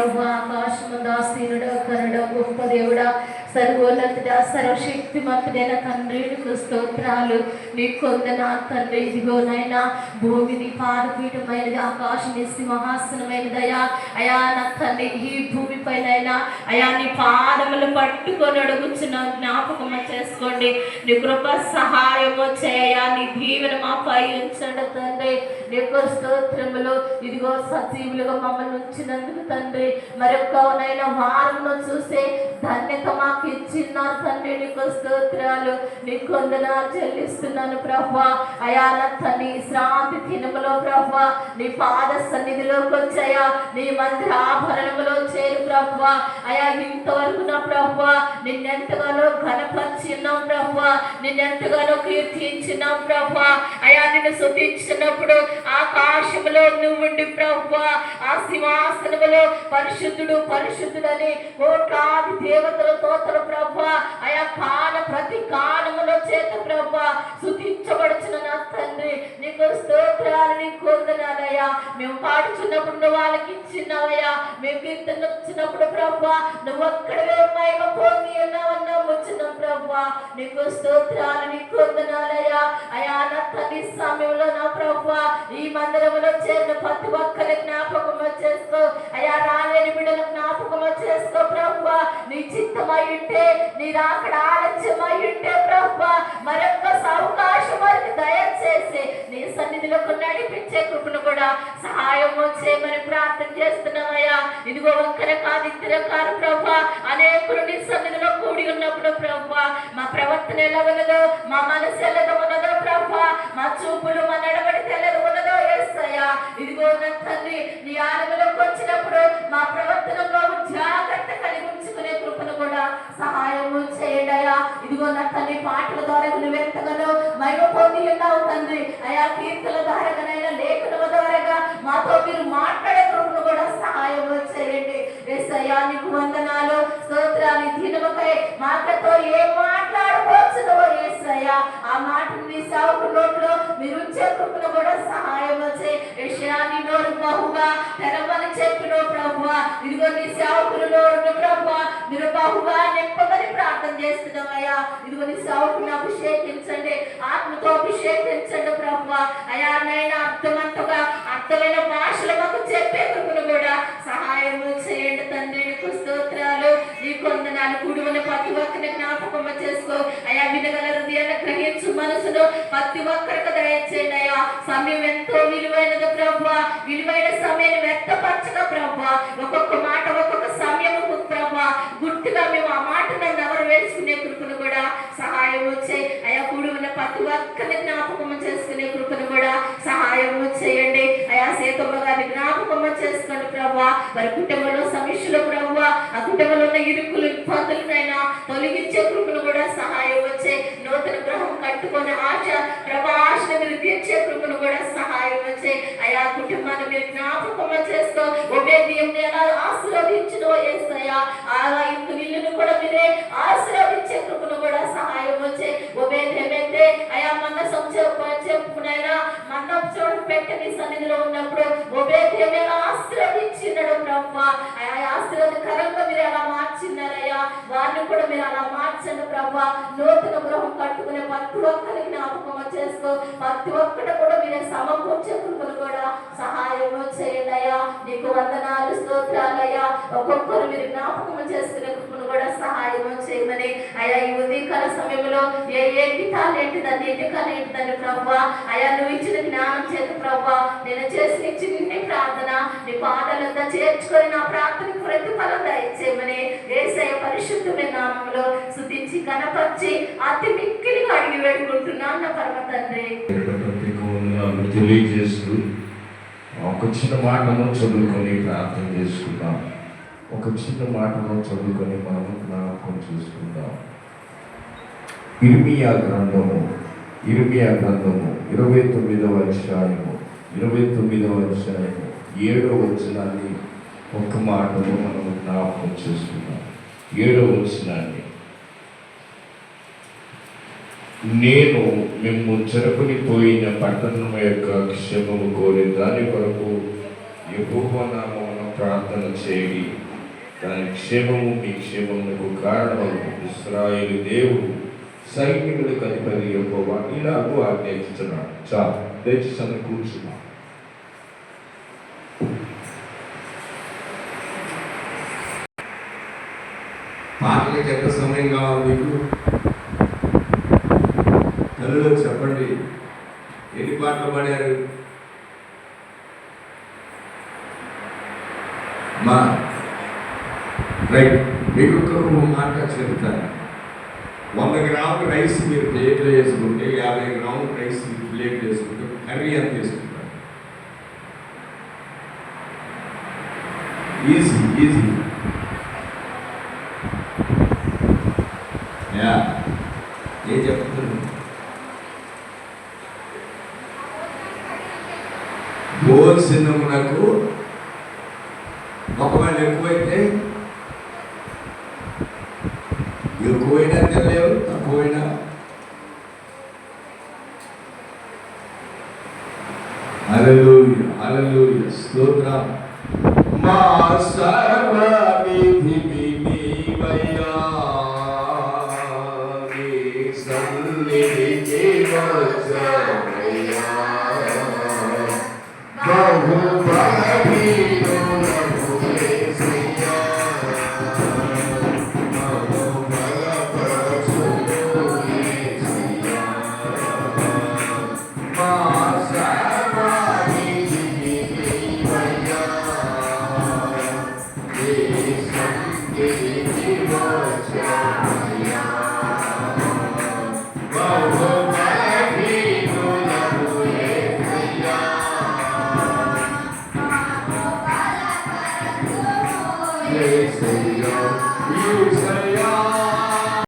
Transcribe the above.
ప్రభు. ఆకాశము దాసీనుడా, కరుడ గొప్ప దేవుడా, సర్వోన్నతుడా, సర్వశక్తిమంతుడైన తండ్రి, నీకు స్తోత్రాలు, నీకు వందనాలు తండ్రి. ఇదిగోనైనా భూమిని పాదపీఠమైనది, ఆకాశం నీ సింహాసనమైనదయా. అయా నా తండ్రి, ఈ భూమి పైన అయా నీ పాదములు పట్టుకొని అడుగుచున్న జ్ఞాపకం చేసుకోండి. నీ కృప సహాయము చేయ, నీ దీవెన మాపై ఉంచండి తండ్రి. నీకు స్తోత్రములు. ఇదిగో సజీవులుగా మమ్మల్ని ఉంచినందుకు తండ్రి, మరొకనైనా వారంలో చూసే ధన్యత మాకు ఇచ్చిన్నారు తండ్రి. నీకు స్తోత్రాలు, నీకు వందనాలు చెల్లిస్తున్నాను ప్రభువా. అయా నా తండ్రి, శ్రాంతి దినములో ప్రభువా నీ పాద సన్నిధిలోకి వచ్చాయా, నీ మందిర ఆభరణములో చేరు ప్రభువా. అయా ఇంతవరకు నా ప్రభువా నిన్నెంతగానో ఘనపరిచిన్నాం ప్రభువా, నిన్నెంతగానో కీర్తించినాం ప్రభువా. అయా నిన్ను స్తుతించినప్పుడు ఆకాశములో నువ్వు ఉండి ప్రభువా, ఆ సింహాసనములో పరిశుద్ధుడు పరిశుద్ధుడని కోట్లాది దేవతల తోతల ప్రభువా, అయా ప్రతి కాలములో చేత ప్రభువా స్తుతించబడుచున్న నా తండ్రి, నీకు స్తోత్రాలు, నీకు వందనాలయ్యా. మేము పాడుచున్నప్పుడు నువ్వు వాళ్ళకి ఇచ్చినావయ్యా, మేము కీర్తన వచ్చినప్పుడు ప్రభువా నువ్వు ఒక్కడే మహిమ పొంది ఉన్నావన్నా వచ్చినాం ప్రభువా. నీకు స్తోత్రాలు, నీకు వందనాలయ్యా. అయా నా తండ్రి, సమయంలో నా ప్రభువా ఈ మందిరంలో చేరిన ప్రతి ఒక్కరి జ్ఞాపకం చేసుకో అయా. రాలేని బిడ్డల జ్ఞాపకం చేసుకో ప్రభువా. నీ చిత్తమై ఉంటే, నీ రాకడ ఆలస్యమై ఉంటే ప్రభువా మరొక్క అవకాశం వారికి దయచేసి నీ సన్నిధిలోకి నడిపించే కృపను కూడా సహాయము చేయమని ప్రార్థన చేస్తున్నామయ్యా. ఇదిగో ఒక్కరే కాదు, ఇద్దరే కాదు ప్రభువా, అనేకులు నీ సన్నిధిలో కూడి ఉన్నప్పుడు ప్రభువా మా ప్రవర్తన ఎలా ఉన్నదో, మా మనసు ఎలా ఉన్నదో ప్రభువా, మా చూపులు మా నడవడిక ఎలా ఉన్నదో యేసయ్యా. ఇదిగో నా తండ్రి, నీ ఆలయంలోకి వచ్చినప్పుడు మా ప్రవర్తనలో జాగ్రత్త కలిగి ఉంచుకునే కృపను కూడా సహాయము చేయండి అయ్యా. ఇదిగో నా తండ్రి, పాటల ద్వారా నువ్వు ఎంతగానో మహిమ పొంది ఉన్నావు తండ్రి. అయా కీర్తన ద్వారానైనా లేఖనల ద్వారాగా మాతో మీరు మాట్లాడే కృపను కూడా సహాయము చేయండి యేసయ్యా. నీకు వందనాలు, స్తోత్రాలు. దినముకై మాటతో ఏం మాట్లాడవచ్చునో యేసయ్యా, ఆ మాటను నీ సేవకు నోట్లో మీరు ఉంచే కృపను కూడా సహాయము చేయి. యెషయా నీ నోరు బహుగా తెరవని చెప్పిన ప్రభువా, ఇదిగో నీ సేవకుల నోరును ప్రభువా మీరు బహుగా నింపమని ప్రార్థన చేస్తున్నామయ్యా. ఇదిగో నీ సేవకుని అభిషేకించండి, ఆత్మతో అభిషేకించండి ప్రభువా. అయా నైనా అర్థమైన భాషలు మాకు చెప్పే కృపను కూడా సహాయము చేయండి తండ్రి. నీకు స్తోత్రాలు, నీకు వందనాలు. కూడి ఉన్న ప్రతి ఒక్కరిని జ్ఞాపకం చేసుకో అయా. వినగల హృదయాన్ని గ్రహించు మనసును ప్రతి ఒక్కరికి దయచేయండి అయ్యా. సమయం ఎంతో విలువైనది ప్రభువా, విలువైన సమయాన్ని వ్యక్తపరచగా ప్రభువా ఒక్కొక్క మాట ఒక్కొక్క సమయము ప్రభువా గుర్తుగా మేము ఆ మాటను ఎవరు వేసుకునే కృపను కూడా సహాయం వచ్చాయి అయా. కూడి ఉన్న ప్రతి ఒక్కరిని జ్ఞాపకం చేసుకునే కృపను కూడా సహాయం చేయండి అయా. సేతమ్మ గారి జ్ఞాపకం చేసుకోండి ప్రభువా. వారి కుటుంబంలో సమస్యలు ప్రభువా, ఆ కుటుంబంలో ఉన్న ఇరుకులు ఇబ్బందులనైనా తొలగించే కృపను కూడా సహాయం వచ్చే. నూతన గృహం కట్టుకునే ఆశ ప్రభా ఆశను మీరు తీర్చే కృపను కూడా సహాయం వచ్చే అయా. కుటుంబాన్ని మీరు జ్ఞాపకం చేసుకో. ఒబేదియంని ఎలా ఆశీర్వదించినో యేసయ్యా, ఆ ఇల్లును కూడా మీరే ఆశీర్వదించే కృపను కూడా సహాయం వచ్చే. ఒబేదేమైతే అయా మనసం చెప్పుకునైనా మనం చోటు పెట్టని సన్నిధిలో ఉన్నప్పుడు ఒబేదేమే ఆశీర్వదించినాడు ప్రభా. అయా ఆశీర్వాదకరంగా మీరు అలా మార్చినారయ్యా, వారిని కూడా మీరు అలా మార్చండి ప్రభా. నూతన గృహం కట్టుకునే ప్రతి ఒక్కరికి జ్ఞాపకం చేసుకో. ప్రతి ఒక్కటి కూడా మీరే సమకూర్చే కృపను కూడా సహాయం చేయండి అయ్యా. నీకు వందనాలు, స్తోత్రాలయ్యా. ఒక్కొక్కరు మీరు జ్ఞాపకం చేసుకునే కృపను కూడా సహాయం చేయమని అయా. ఈ ఉదయకాల సమయంలో ఏంటి తాలేంటిదని ఏంటిదని ప్రభా అయా నువ్వు ఇచ్చిన జ్ఞానం చేత ప్రభా నేను చేసిన చిన్న ప్రార్థన నీ పాదాలంతా చేర్చుకొని నా ప్రార్థనకు ప్రతిఫలం దయచేయమని యేసయ్య పరిశుద్ధమైన నామములో స్తుతించి కనపరిచి అతి మిక్కిలిగా అడిగి వేడుకుంటున్నాను నా పరమ తండ్రి. తెలియజేస్తూ ఒక చిన్న మాటను చదువుకొని ప్రార్థన చేసుకుందాం. ఒక చిన్న మాటను చదువుకొని మనము జ్ఞాపకం చేసుకుందాం. ఇర్మియా గ్రంథము 29వ అధ్యాయము 7వ వచనాన్ని ఒక మాటను మనము జ్ఞాపకం చేసుకుందాం. 7వ వచనాన్ని, నేను మేము చెరకుని పోయిన పట్టణం యొక్క క్షేమము కోరి దాని కొరకు యెహోవా నామమున ప్రార్థన చేయి. దాని క్షేమము మీ క్షేమమునకు కారణము ఇశ్రాయేలు దేవుడు సైన్యములకు అధిపతి యెహోవా ఇలాగూ ఆజ్ఞాపించుచున్నాడు. చాలు, దయచేసి అందరూ కూర్చున్నాం. పాటలకి ఎంత సమయం కావాలి మీకు? తల్లిలో చెప్పండి, ఎన్ని పాటలు పాడారు? మా రైట్, మీకు ఒక మాట చెప్తాను. 100 గ్రాముల రైస్ మీరు ప్లేట్లో వేసుకుంటే 50 గ్రాముల రైస్ మీరు ప్లేట్ వేసుకుంటే కర్రీ ఎంత వేసుకుంటారు? Easy easy. ఏం చెప్తున్నారు? భోజనమునకు ఒకవేళ ఎక్కువైనా తెలియవు, తక్కువైనా హల్లెలూయా హల్లెలూయా స్తోత్రం. మా సర్వనిధి నీవయ్యా, నీ సన్నిధికి వచ్చామయ్యా, బహు బలహీనులమయ్యా.